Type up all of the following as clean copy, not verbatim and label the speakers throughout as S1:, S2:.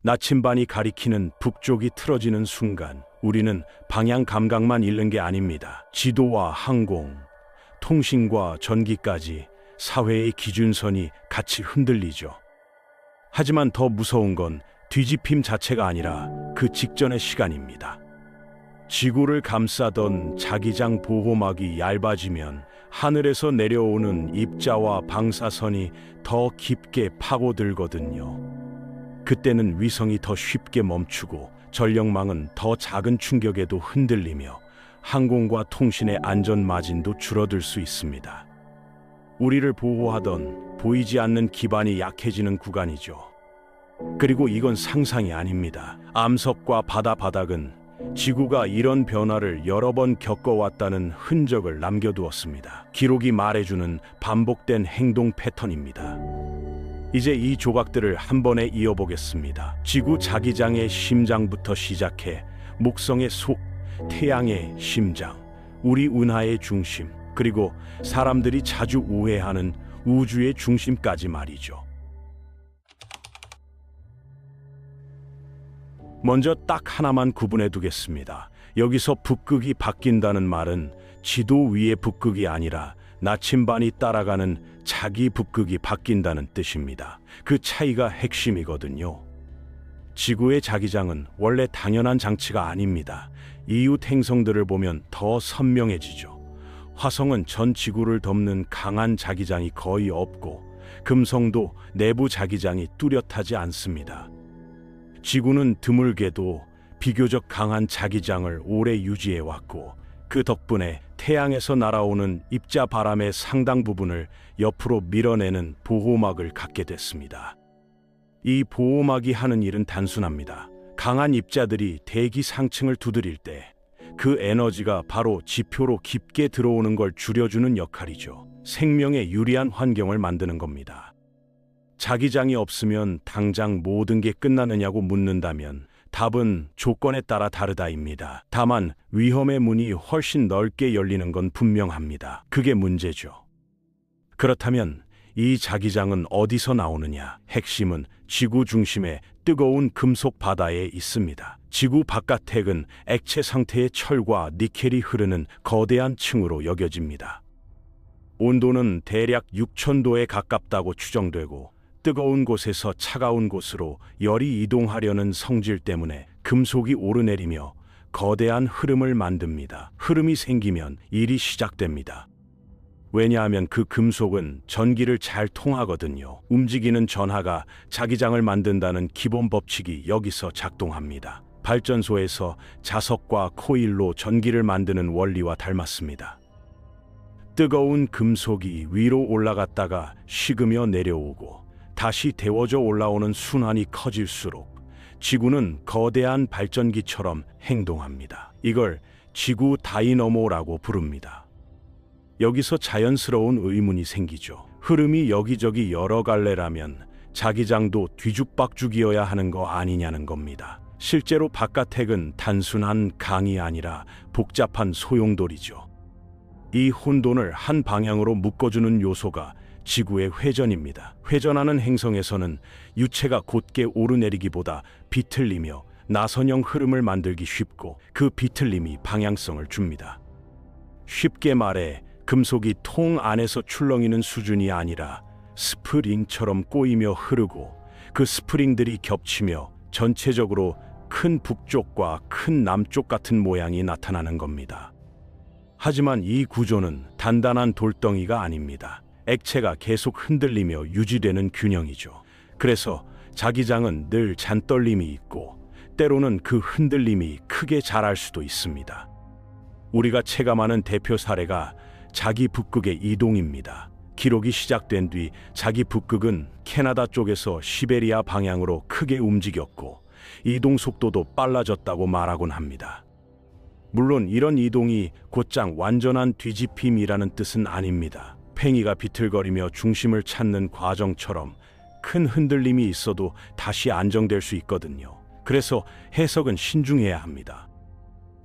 S1: 나침반이 가리키는 북쪽이 틀어지는 순간 우리는 방향 감각만 잃는 게 아닙니다. 지도와 항공, 통신과 전기까지 사회의 기준선이 같이 흔들리죠. 하지만 더 무서운 건 뒤집힘 자체가 아니라 그 직전의 시간입니다. 지구를 감싸던 자기장 보호막이 얇아지면 하늘에서 내려오는 입자와 방사선이 더 깊게 파고들거든요. 그때는 위성이 더 쉽게 멈추고 전력망은 더 작은 충격에도 흔들리며 항공과 통신의 안전 마진도 줄어들 수 있습니다. 우리를 보호하던 보이지 않는 기반이 약해지는 구간이죠. 그리고 이건 상상이 아닙니다. 암석과 바다 바닥은 지구가 이런 변화를 여러 번 겪어왔다는 흔적을 남겨두었습니다. 기록이 말해주는 반복된 행동 패턴입니다. 이제 이 조각들을 한 번에 이어보겠습니다. 지구 자기장의 심장부터 시작해 목성의 속, 태양의 심장, 우리 은하의 중심, 그리고 사람들이 자주 오해하는 우주의 중심까지 말이죠. 먼저 딱 하나만 구분해 두겠습니다. 여기서 북극이 바뀐다는 말은 지도 위의 북극이 아니라 나침반이 따라가는 자기 북극이 바뀐다는 뜻입니다. 그 차이가 핵심이거든요. 지구의 자기장은 원래 당연한 장치가 아닙니다. 이웃 행성들을 보면 더 선명해지죠. 화성은 전 지구를 덮는 강한 자기장이 거의 없고 금성도 내부 자기장이 뚜렷하지 않습니다. 지구는 드물게도 비교적 강한 자기장을 오래 유지해왔고 그 덕분에 태양에서 날아오는 입자 바람의 상당 부분을 옆으로 밀어내는 보호막을 갖게 됐습니다. 이 보호막이 하는 일은 단순합니다. 강한 입자들이 대기 상층을 두드릴 때 그 에너지가 바로 지표로 깊게 들어오는 걸 줄여주는 역할이죠. 생명에 유리한 환경을 만드는 겁니다. 자기장이 없으면 당장 모든 게 끝나느냐고 묻는다면 답은 조건에 따라 다르다입니다. 다만 위험의 문이 훨씬 넓게 열리는 건 분명합니다. 그게 문제죠. 그렇다면 이 자기장은 어디서 나오느냐? 핵심은 지구 중심의 뜨거운 금속 바다에 있습니다. 지구 바깥핵은 액체 상태의 철과 니켈이 흐르는 거대한 층으로 여겨집니다. 온도는 대략 6000도에 가깝다고 추정되고 뜨거운 곳에서 차가운 곳으로 열이 이동하려는 성질 때문에 금속이 오르내리며 거대한 흐름을 만듭니다. 흐름이 생기면 일이 시작됩니다. 왜냐하면 그 금속은 전기를 잘 통하거든요. 움직이는 전하가 자기장을 만든다는 기본 법칙이 여기서 작동합니다. 발전소에서 자석과 코일로 전기를 만드는 원리와 닮았습니다. 뜨거운 금속이 위로 올라갔다가 식으며 내려오고 다시 데워져 올라오는 순환이 커질수록 지구는 거대한 발전기처럼 행동합니다. 이걸 지구 다이너모라고 부릅니다. 여기서 자연스러운 의문이 생기죠. 흐름이 여기저기 여러 갈래라면 자기장도 뒤죽박죽이어야 하는 거 아니냐는 겁니다. 실제로 바깥핵은 단순한 강이 아니라 복잡한 소용돌이죠. 이 혼돈을 한 방향으로 묶어주는 요소가 지구의 회전입니다. 회전하는 행성에서는 유체가 곧게 오르내리기보다 비틀리며 나선형 흐름을 만들기 쉽고 그 비틀림이 방향성을 줍니다. 쉽게 말해 금속이 통 안에서 출렁이는 수준이 아니라 스프링처럼 꼬이며 흐르고 그 스프링들이 겹치며 전체적으로 큰 북쪽과 큰 남쪽 같은 모양이 나타나는 겁니다. 하지만 이 구조는 단단한 돌덩이가 아닙니다. 액체가 계속 흔들리며 유지되는 균형이죠. 그래서 자기장은 늘 잔떨림이 있고 때로는 그 흔들림이 크게 자랄 수도 있습니다. 우리가 체감하는 대표 사례가 자기 북극의 이동입니다. 기록이 시작된 뒤 자기 북극은 캐나다 쪽에서 시베리아 방향으로 크게 움직였고 이동 속도도 빨라졌다고 말하곤 합니다. 물론 이런 이동이 곧장 완전한 뒤집힘이라는 뜻은 아닙니다. 팽이가 비틀거리며 중심을 찾는 과정처럼 큰 흔들림이 있어도 다시 안정될 수 있거든요. 그래서 해석은 신중해야 합니다.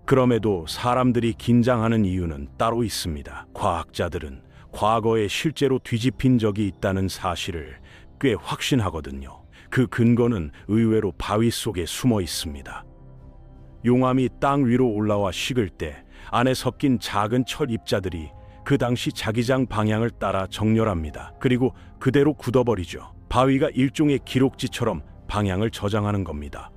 S1: 그럼에도 사람들이 긴장하는 이유는 따로 있습니다. 과학자들은 과거에 실제로 뒤집힌 적이 있다는 사실을 꽤 확신하거든요. 그 근거는 의외로 바위 속에 숨어 있습니다. 용암이 땅 위로 올라와 식을 때 안에 섞인 작은 철 입자들이 그 당시 자기장 방향을 따라 정렬합니다. 그리고 그대로 굳어버리죠. 바위가 일종의 기록지처럼 방향을 저장하는 겁니다.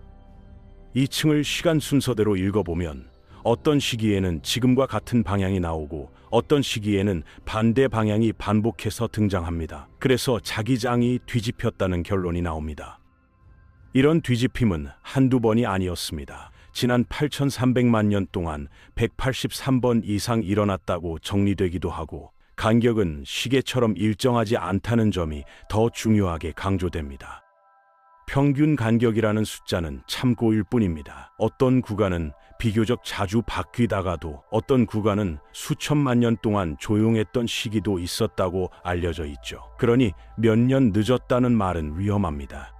S1: 이 층을 시간 순서대로 읽어보면 어떤 시기에는 지금과 같은 방향이 나오고 어떤 시기에는 반대 방향이 반복해서 등장합니다. 그래서 자기장이 뒤집혔다는 결론이 나옵니다. 이런 뒤집힘은 한두 번이 아니었습니다. 지난 8,300만 년 동안 183번 이상 일어났다고 정리되기도 하고, 간격은 시계처럼 일정하지 않다는 점이 더 중요하게 강조됩니다. 평균 간격이라는 숫자는 참고일 뿐입니다. 어떤 구간은 비교적 자주 바뀌다가도 어떤 구간은 수천만 년 동안 조용했던 시기도 있었다고 알려져 있죠. 그러니 몇 년 늦었다는 말은 위험합니다.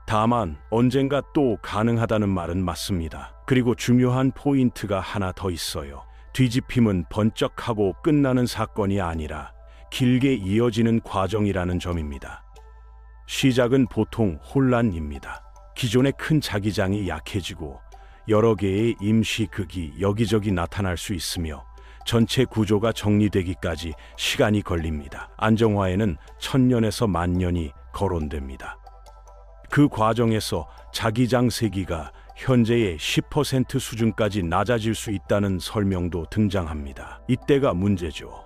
S1: 다만 언젠가 또 가능하다는 말은 맞습니다. 그리고 중요한 포인트가 하나 더 있어요. 뒤집힘은 번쩍하고 끝나는 사건이 아니라 길게 이어지는 과정이라는 점입니다. 시작은 보통 혼란입니다. 기존의 큰 자기장이 약해지고 여러 개의 임시 극이 여기저기 나타날 수 있으며 전체 구조가 정리되기까지 시간이 걸립니다. 안정화에는 1000년에서 10,000년이 거론됩니다. 그 과정에서 자기장 세기가 현재의 10% 수준까지 낮아질 수 있다는 설명도 등장합니다. 이때가 문제죠.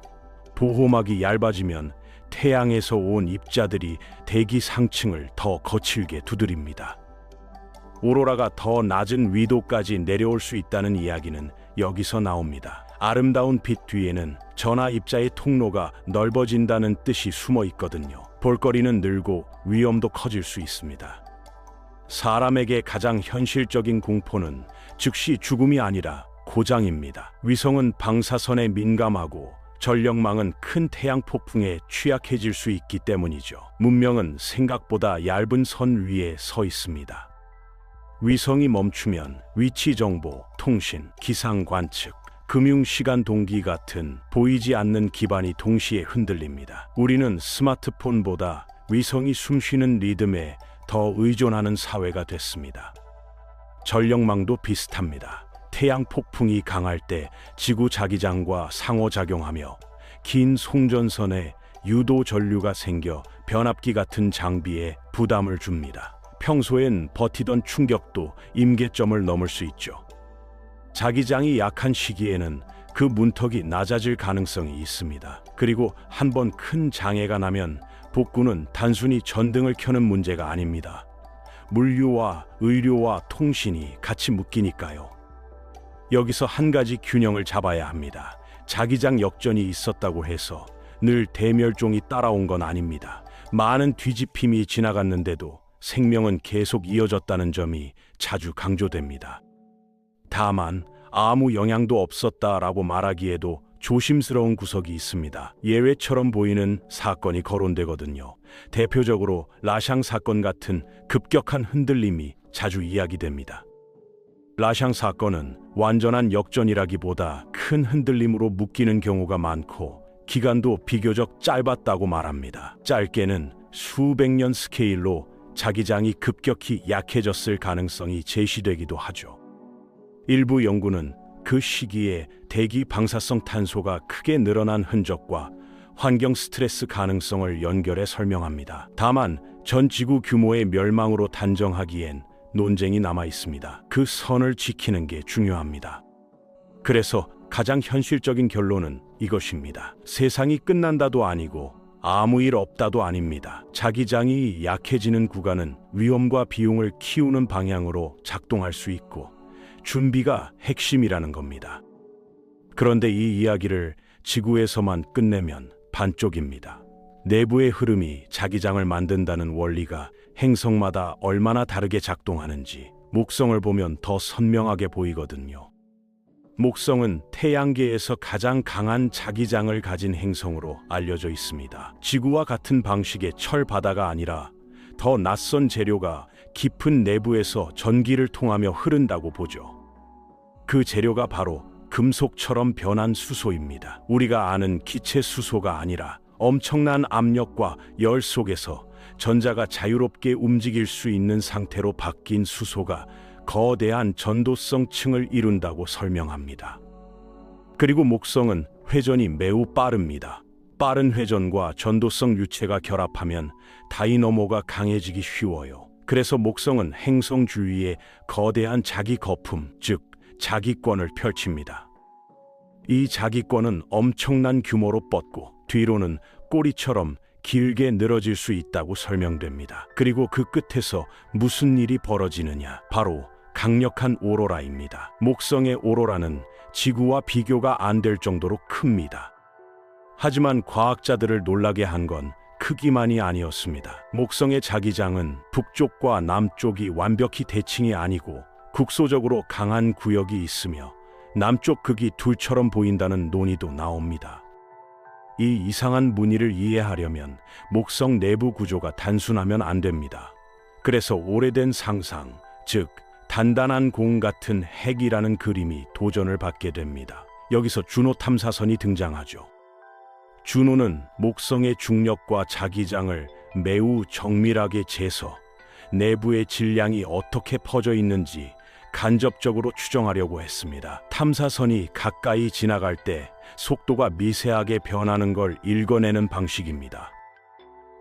S1: 보호막이 얇아지면 태양에서 온 입자들이 대기 상층을 더 거칠게 두드립니다. 오로라가 더 낮은 위도까지 내려올 수 있다는 이야기는 여기서 나옵니다. 아름다운 빛 뒤에는 전하 입자의 통로가 넓어진다는 뜻이 숨어 있거든요. 볼거리는 늘고 위험도 커질 수 있습니다. 사람에게 가장 현실적인 공포는 즉시 죽음이 아니라 고장입니다. 위성은 방사선에 민감하고 전력망은 큰 태양 폭풍에 취약해질 수 있기 때문이죠. 문명은 생각보다 얇은 선 위에 서 있습니다. 위성이 멈추면 위치 정보, 통신, 기상 관측, 금융 시간 동기 같은 보이지 않는 기반이 동시에 흔들립니다. 우리는 스마트폰보다 위성이 숨쉬는 리듬에 더 의존하는 사회가 됐습니다. 전력망도 비슷합니다. 태양 폭풍이 강할 때 지구 자기장과 상호작용하며 긴 송전선에 유도 전류가 생겨 변압기 같은 장비에 부담을 줍니다. 평소엔 버티던 충격도 임계점을 넘을 수 있죠. 자기장이 약한 시기에는 그 문턱이 낮아질 가능성이 있습니다. 그리고 한번 큰 장애가 나면 복구는 단순히 전등을 켜는 문제가 아닙니다. 물류와 의료와 통신이 같이 묶이니까요. 여기서 한 가지 균형을 잡아야 합니다. 자기장 역전이 있었다고 해서 늘 대멸종이 따라온 건 아닙니다. 많은 뒤집힘이 지나갔는데도 생명은 계속 이어졌다는 점이 자주 강조됩니다. 다만 아무 영향도 없었다라고 말하기에도 조심스러운 구석이 있습니다. 예외처럼 보이는 사건이 거론되거든요. 대표적으로 라샹 사건 같은 급격한 흔들림이 자주 이야기됩니다. 라샹 사건은 완전한 역전이라기보다 큰 흔들림으로 묶이는 경우가 많고 기간도 비교적 짧았다고 말합니다. 짧게는 수백 년 스케일로 자기장이 급격히 약해졌을 가능성이 제시되기도 하죠. 일부 연구는 그 시기에 대기 방사성 탄소가 크게 늘어난 흔적과 환경 스트레스 가능성을 연결해 설명합니다. 다만 전 지구 규모의 멸망으로 단정하기엔 논쟁이 남아 있습니다. 그 선을 지키는 게 중요합니다. 그래서 가장 현실적인 결론은 이것입니다. 세상이 끝난다도 아니고 아무 일 없다도 아닙니다. 자기장이 약해지는 구간은 위험과 비용을 키우는 방향으로 작동할 수 있고 준비가 핵심이라는 겁니다. 그런데 이 이야기를 지구에서만 끝내면 반쪽입니다. 내부의 흐름이 자기장을 만든다는 원리가 행성마다 얼마나 다르게 작동하는지 목성을 보면 더 선명하게 보이거든요. 목성은 태양계에서 가장 강한 자기장을 가진 행성으로 알려져 있습니다. 지구와 같은 방식의 철 바다가 아니라 더 낯선 재료가 깊은 내부에서 전기를 통하며 흐른다고 보죠. 그 재료가 바로 금속처럼 변한 수소입니다. 우리가 아는 기체 수소가 아니라 엄청난 압력과 열 속에서 전자가 자유롭게 움직일 수 있는 상태로 바뀐 수소가 거대한 전도성 층을 이룬다고 설명합니다. 그리고 목성은 회전이 매우 빠릅니다. 빠른 회전과 전도성 유체가 결합하면 다이너모가 강해지기 쉬워요. 그래서 목성은 행성 주위에 거대한 자기 거품, 즉 자기권을 펼칩니다. 이 자기권은 엄청난 규모로 뻗고 뒤로는 꼬리처럼 길게 늘어질 수 있다고 설명됩니다. 그리고 그 끝에서 무슨 일이 벌어지느냐? 바로 강력한 오로라입니다. 목성의 오로라는 지구와 비교가 안 될 정도로 큽니다. 하지만 과학자들을 놀라게 한 건 크기만이 아니었습니다. 목성의 자기장은 북쪽과 남쪽이 완벽히 대칭이 아니고 국소적으로 강한 구역이 있으며 남쪽 극이 둘처럼 보인다는 논의도 나옵니다. 이 이상한 무늬를 이해하려면 목성 내부 구조가 단순하면 안 됩니다. 그래서 오래된 상상, 즉 단단한 공 같은 핵이라는 그림이 도전을 받게 됩니다. 여기서 주노 탐사선이 등장하죠. 주노는 목성의 중력과 자기장을 매우 정밀하게 재서 내부의 질량이 어떻게 퍼져 있는지 간접적으로 추정하려고 했습니다. 탐사선이 가까이 지나갈 때 속도가 미세하게 변하는 걸 읽어내는 방식입니다.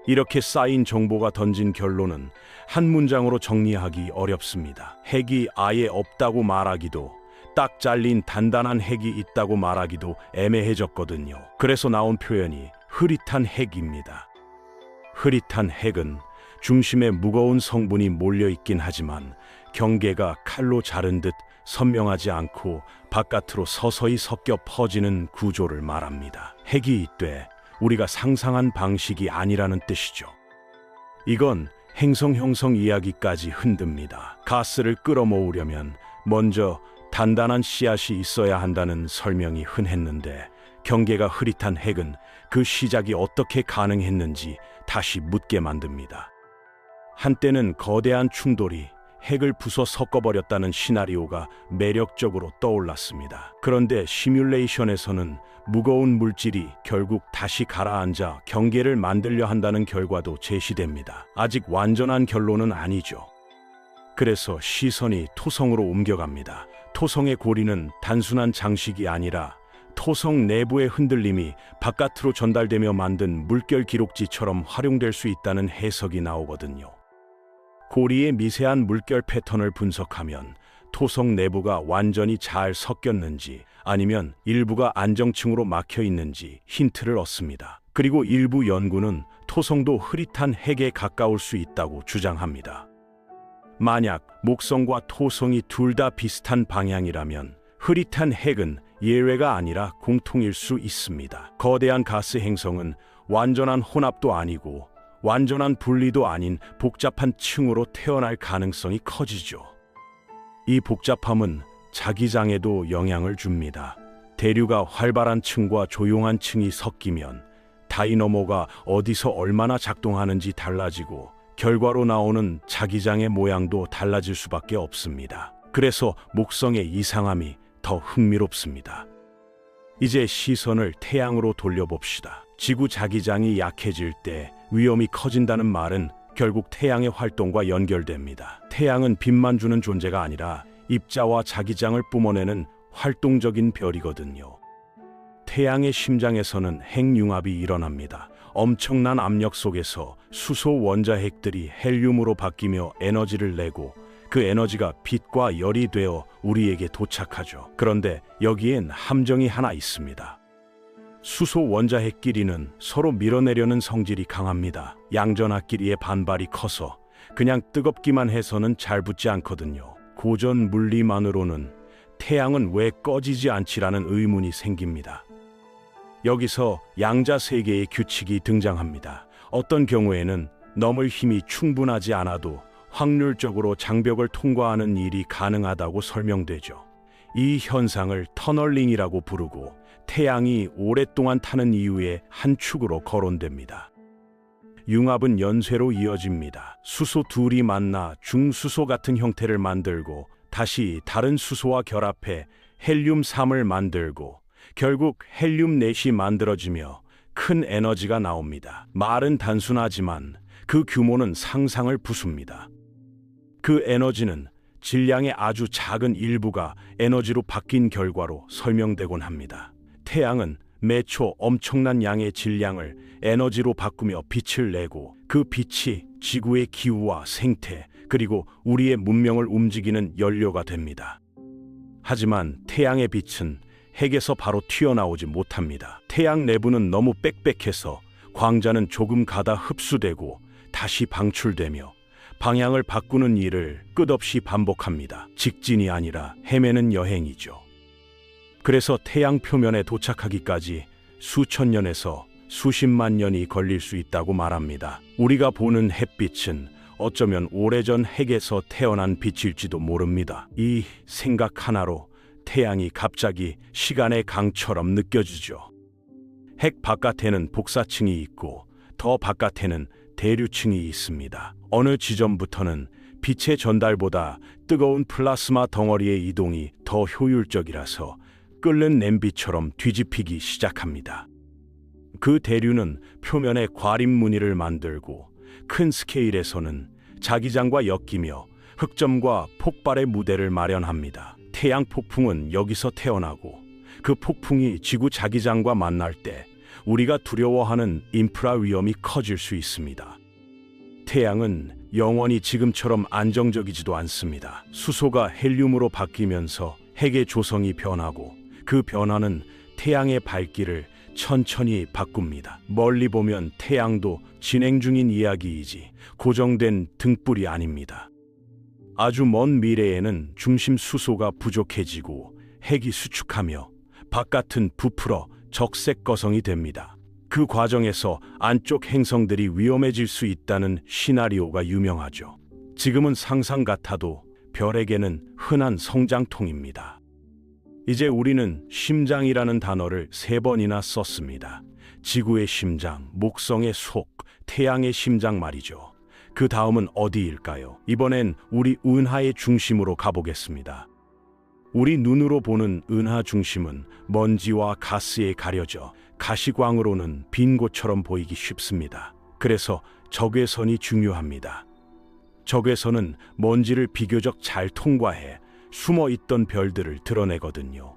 S1: 이렇게 쌓인 정보가 던진 결론은 한 문장으로 정리하기 어렵습니다. 핵이 아예 없다고 말하기도, 딱 잘린 단단한 핵이 있다고 말하기도 애매해졌거든요. 그래서 나온 표현이 흐릿한 핵입니다. 흐릿한 핵은 중심에 무거운 성분이 몰려있긴 하지만 경계가 칼로 자른 듯 선명하지 않고 바깥으로 서서히 섞여 퍼지는 구조를 말합니다. 핵이 있되 우리가 상상한 방식이 아니라는 뜻이죠. 이건 행성 형성 이야기까지 흔듭니다. 가스를 끌어모으려면 먼저 단단한 씨앗이 있어야 한다는 설명이 흔했는데 경계가 흐릿한 핵은 그 시작이 어떻게 가능했는지 다시 묻게 만듭니다. 한때는 거대한 충돌이 핵을 부숴 섞어버렸다는 시나리오가 매력적으로 떠올랐습니다. 그런데 시뮬레이션에서는 무거운 물질이 결국 다시 가라앉아 경계를 만들려 한다는 결과도 제시됩니다. 아직 완전한 결론은 아니죠. 그래서 시선이 토성으로 옮겨갑니다. 토성의 고리는 단순한 장식이 아니라 토성 내부의 흔들림이 바깥으로 전달되며 만든 물결 기록지처럼 활용될 수 있다는 해석이 나오거든요. 고리의 미세한 물결 패턴을 분석하면 토성 내부가 완전히 잘 섞였는지 아니면 일부가 안정층으로 막혀 있는지 힌트를 얻습니다. 그리고 일부 연구는 토성도 흐릿한 핵에 가까울 수 있다고 주장합니다. 만약 목성과 토성이 둘 다 비슷한 방향이라면 흐릿한 핵은 예외가 아니라 공통일 수 있습니다. 거대한 가스 행성은 완전한 혼합도 아니고 완전한 분리도 아닌 복잡한 층으로 태어날 가능성이 커지죠. 이 복잡함은 자기장에도 영향을 줍니다. 대류가 활발한 층과 조용한 층이 섞이면 다이너모가 어디서 얼마나 작동하는지 달라지고 결과로 나오는 자기장의 모양도 달라질 수밖에 없습니다. 그래서 목성의 이상함이 더 흥미롭습니다. 이제 시선을 태양으로 돌려봅시다. 지구 자기장이 약해질 때 위험이 커진다는 말은 결국 태양의 활동과 연결됩니다. 태양은 빛만 주는 존재가 아니라 입자와 자기장을 뿜어내는 활동적인 별이거든요. 태양의 심장에서는 핵융합이 일어납니다. 엄청난 압력 속에서 수소 원자핵들이 헬륨으로 바뀌며 에너지를 내고 그 에너지가 빛과 열이 되어 우리에게 도착하죠. 그런데 여기엔 함정이 하나 있습니다. 수소 원자핵끼리는 서로 밀어내려는 성질이 강합니다. 양전하끼리의 반발이 커서 그냥 뜨겁기만 해서는 잘 붙지 않거든요. 고전 물리만으로는 태양은 왜 꺼지지 않지라는 의문이 생깁니다. 여기서 양자 세계의 규칙이 등장합니다. 어떤 경우에는 넘을 힘이 충분하지 않아도 확률적으로 장벽을 통과하는 일이 가능하다고 설명되죠. 이 현상을 터널링이라고 부르고 태양이 오랫동안 타는 이유의 한 축으로 거론됩니다. 융합은 연쇄로 이어집니다. 수소 둘이 만나 중수소 같은 형태를 만들고 다시 다른 수소와 결합해 헬륨3을 만들고 결국 헬륨 넷이 만들어지며 큰 에너지가 나옵니다. 말은 단순하지만 그 규모는 상상을 부숩니다. 그 에너지는 질량의 아주 작은 일부가 에너지로 바뀐 결과로 설명되곤 합니다. 태양은 매초 엄청난 양의 질량을 에너지로 바꾸며 빛을 내고 그 빛이 지구의 기후와 생태 그리고 우리의 문명을 움직이는 연료가 됩니다. 하지만 태양의 빛은 핵에서 바로 튀어나오지 못합니다. 태양 내부는 너무 빽빽해서 광자는 조금 가다 흡수되고 다시 방출되며 방향을 바꾸는 일을 끝없이 반복합니다. 직진이 아니라 헤매는 여행이죠. 그래서 태양 표면에 도착하기까지 수천 년에서 수십만 년이 걸릴 수 있다고 말합니다. 우리가 보는 햇빛은 어쩌면 오래전 핵에서 태어난 빛일지도 모릅니다. 이 생각 하나로 태양이 갑자기 시간의 강처럼 느껴지죠. 핵 바깥에는 복사층이 있고 더 바깥에는 대류층이 있습니다. 어느 지점부터는 빛의 전달보다 뜨거운 플라스마 덩어리의 이동이 더 효율적이라서 끓는 냄비처럼 뒤집히기 시작합니다. 그 대류는 표면에 과립 무늬를 만들고 큰 스케일에서는 자기장과 엮이며 흑점과 폭발의 무대를 마련합니다. 태양 폭풍은 여기서 태어나고 그 폭풍이 지구 자기장과 만날 때 우리가 두려워하는 인프라 위험이 커질 수 있습니다. 태양은 영원히 지금처럼 안정적이지도 않습니다. 수소가 헬륨으로 바뀌면서 핵의 조성이 변하고 그 변화는 태양의 밝기를 천천히 바꿉니다. 멀리 보면 태양도 진행 중인 이야기이지 고정된 등불이 아닙니다. 아주 먼 미래에는 중심 수소가 부족해지고 핵이 수축하며 바깥은 부풀어 적색 거성이 됩니다. 그 과정에서 안쪽 행성들이 위험해질 수 있다는 시나리오가 유명하죠. 지금은 상상 같아도 별에게는 흔한 성장통입니다. 이제 우리는 심장이라는 단어를 3번이나 썼습니다. 지구의 심장, 목성의 속, 태양의 심장 말이죠. 그 다음은 어디일까요? 이번엔 우리 은하의 중심으로 가보겠습니다. 우리 눈으로 보는 은하 중심은 먼지와 가스에 가려져 가시광으로는 빈 곳처럼 보이기 쉽습니다. 그래서 적외선이 중요합니다. 적외선은 먼지를 비교적 잘 통과해 숨어있던 별들을 드러내거든요.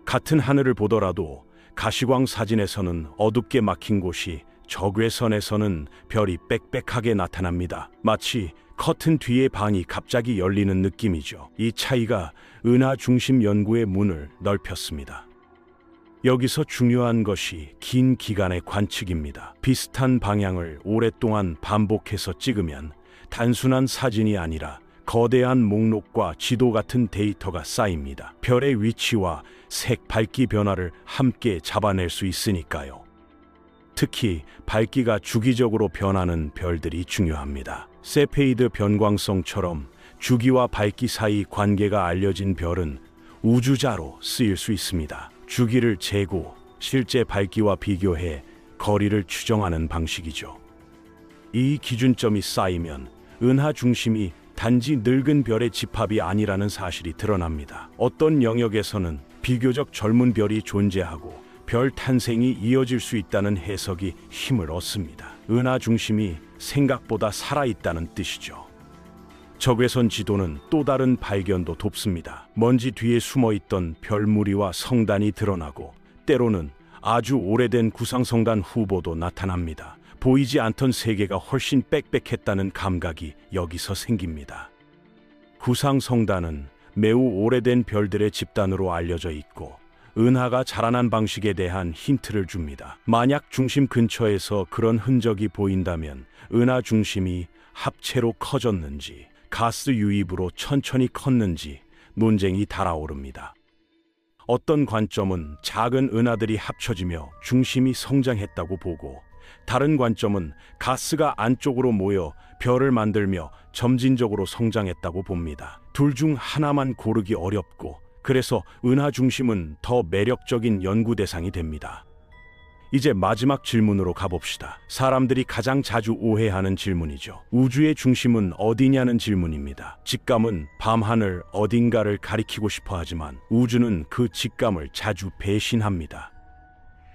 S1: 같은 하늘을 보더라도 가시광 사진에서는 어둡게 막힌 곳이 적외선에서는 별이 빽빽하게 나타납니다. 마치 커튼 뒤의 방이 갑자기 열리는 느낌이죠. 이 차이가 은하 중심 연구의 문을 넓혔습니다. 여기서 중요한 것이 긴 기간의 관측입니다. 비슷한 방향을 오랫동안 반복해서 찍으면 단순한 사진이 아니라 거대한 목록과 지도 같은 데이터가 쌓입니다. 별의 위치와 색, 밝기 변화를 함께 잡아낼 수 있으니까요. 특히 밝기가 주기적으로 변하는 별들이 중요합니다. 세페이드 변광성처럼 주기와 밝기 사이 관계가 알려진 별은 우주자로 쓰일 수 있습니다. 주기를 재고 실제 밝기와 비교해 거리를 추정하는 방식이죠. 이 기준점이 쌓이면 은하 중심이 단지 늙은 별의 집합이 아니라는 사실이 드러납니다. 어떤 영역에서는 비교적 젊은 별이 존재하고 별 탄생이 이어질 수 있다는 해석이 힘을 얻습니다. 은하 중심이 생각보다 살아있다는 뜻이죠. 적외선 지도는 또 다른 발견도 돕습니다. 먼지 뒤에 숨어있던 별무리와 성단이 드러나고 때로는 아주 오래된 구상성단 후보도 나타납니다. 보이지 않던 세계가 훨씬 빽빽했다는 감각이 여기서 생깁니다. 구상성단은 매우 오래된 별들의 집단으로 알려져 있고 은하가 자라난 방식에 대한 힌트를 줍니다. 만약 중심 근처에서 그런 흔적이 보인다면 은하 중심이 합체로 커졌는지 가스 유입으로 천천히 컸는지 논쟁이 달아오릅니다. 어떤 관점은 작은 은하들이 합쳐지며 중심이 성장했다고 보고 다른 관점은 가스가 안쪽으로 모여 별을 만들며 점진적으로 성장했다고 봅니다. 둘 중 하나만 고르기 어렵고 그래서 은하 중심은 더 매력적인 연구 대상이 됩니다. 이제 마지막 질문으로 가봅시다. 사람들이 가장 자주 오해하는 질문이죠. 우주의 중심은 어디냐는 질문입니다. 직감은 밤하늘 어딘가를 가리키고 싶어 하지만 우주는 그 직감을 자주 배신합니다.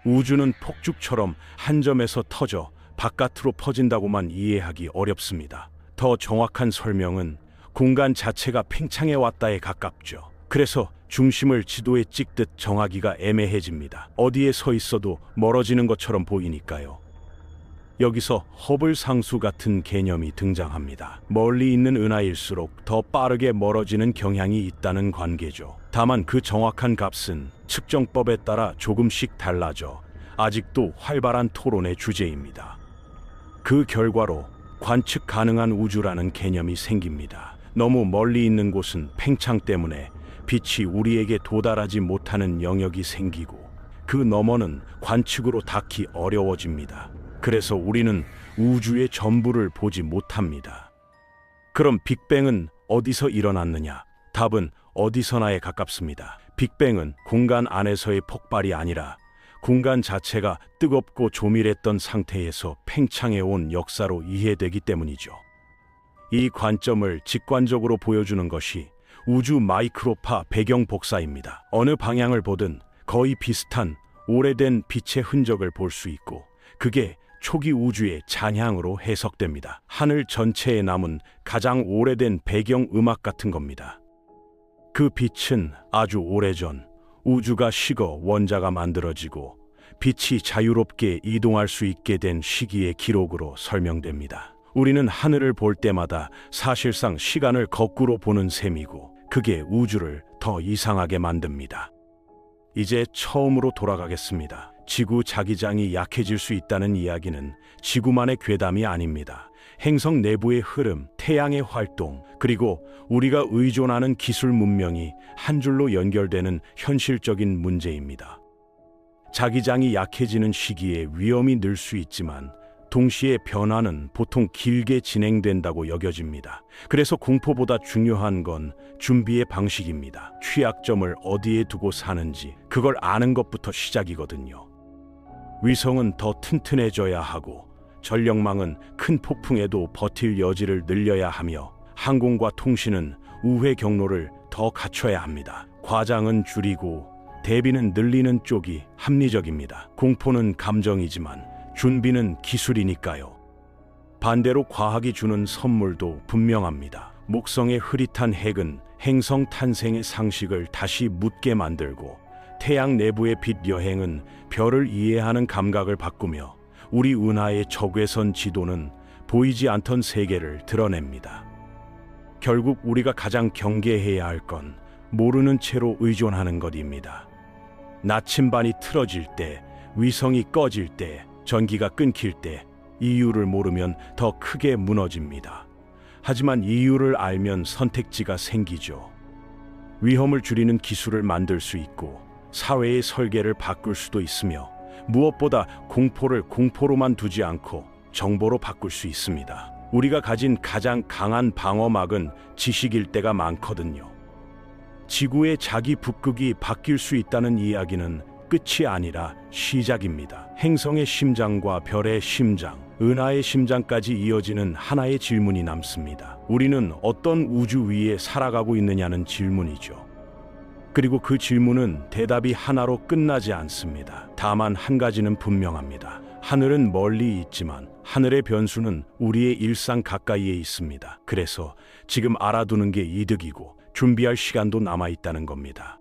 S1: 우주는 폭죽처럼 한 점에서 터져 바깥으로 퍼진다고만 이해하기 어렵습니다. 더 정확한 설명은 공간 자체가 팽창해 왔다에 가깝죠. 그래서 중심을 지도에 찍듯 정하기가 애매해집니다. 어디에 서 있어도 멀어지는 것처럼 보이니까요. 여기서 허블 상수 같은 개념이 등장합니다. 멀리 있는 은하일수록 더 빠르게 멀어지는 경향이 있다는 관계죠. 다만 그 정확한 값은 측정법에 따라 조금씩 달라져 아직도 활발한 토론의 주제입니다. 그 결과로 관측 가능한 우주라는 개념이 생깁니다. 너무 멀리 있는 곳은 팽창 때문에 빛이 우리에게 도달하지 못하는 영역이 생기고 그 너머는 관측으로 닿기 어려워집니다. 그래서 우리는 우주의 전부를 보지 못합니다. 그럼 빅뱅은 어디서 일어났느냐? 답은 어디서나에 가깝습니다. 빅뱅은 공간 안에서의 폭발이 아니라 공간 자체가 뜨겁고 조밀했던 상태에서 팽창해온 역사로 이해되기 때문이죠. 이 관점을 직관적으로 보여주는 것이 우주 마이크로파 배경 복사입니다. 어느 방향을 보든 거의 비슷한 오래된 빛의 흔적을 볼 수 있고 그게 초기 우주의 잔향으로 해석됩니다. 하늘 전체에 남은 가장 오래된 배경 음악 같은 겁니다. 그 빛은 아주 오래전 우주가 식어 원자가 만들어지고 빛이 자유롭게 이동할 수 있게 된 시기의 기록으로 설명됩니다. 우리는 하늘을 볼 때마다 사실상 시간을 거꾸로 보는 셈이고 그게 우주를 더 이상하게 만듭니다. 이제 처음으로 돌아가겠습니다. 지구 자기장이 약해질 수 있다는 이야기는 지구만의 괴담이 아닙니다. 행성 내부의 흐름, 태양의 활동, 그리고 우리가 의존하는 기술 문명이 한 줄로 연결되는 현실적인 문제입니다. 자기장이 약해지는 시기에 위험이 늘 수 있지만 동시에 변화는 보통 길게 진행된다고 여겨집니다. 그래서 공포보다 중요한 건 준비의 방식입니다. 취약점을 어디에 두고 사는지 그걸 아는 것부터 시작이거든요. 위성은 더 튼튼해져야 하고 전력망은 큰 폭풍에도 버틸 여지를 늘려야 하며 항공과 통신은 우회 경로를 더 갖춰야 합니다. 과장은 줄이고 대비는 늘리는 쪽이 합리적입니다. 공포는 감정이지만 준비는 기술이니까요. 반대로 과학이 주는 선물도 분명합니다. 목성의 흐릿한 핵은 행성 탄생의 상식을 다시 묻게 만들고 태양 내부의 빛 여행은 별을 이해하는 감각을 바꾸며 우리 은하의 적외선 지도는 보이지 않던 세계를 드러냅니다. 결국 우리가 가장 경계해야 할 건 모르는 채로 의존하는 것입니다. 나침반이 틀어질 때, 위성이 꺼질 때, 전기가 끊길 때 이유를 모르면 더 크게 무너집니다. 하지만 이유를 알면 선택지가 생기죠. 위험을 줄이는 기술을 만들 수 있고 사회의 설계를 바꿀 수도 있으며 무엇보다 공포를 공포로만 두지 않고 정보로 바꿀 수 있습니다. 우리가 가진 가장 강한 방어막은 지식일 때가 많거든요. 지구의 자기 북극이 바뀔 수 있다는 이야기는 끝이 아니라 시작입니다. 행성의 심장과 별의 심장, 은하의 심장까지 이어지는 하나의 질문이 남습니다. 우리는 어떤 우주 위에 살아가고 있느냐는 질문이죠. 그리고 그 질문은 대답이 하나로 끝나지 않습니다. 다만 한 가지는 분명합니다. 하늘은 멀리 있지만 하늘의 변수는 우리의 일상 가까이에 있습니다. 그래서 지금 알아두는 게 이득이고 준비할 시간도 남아 있다는 겁니다.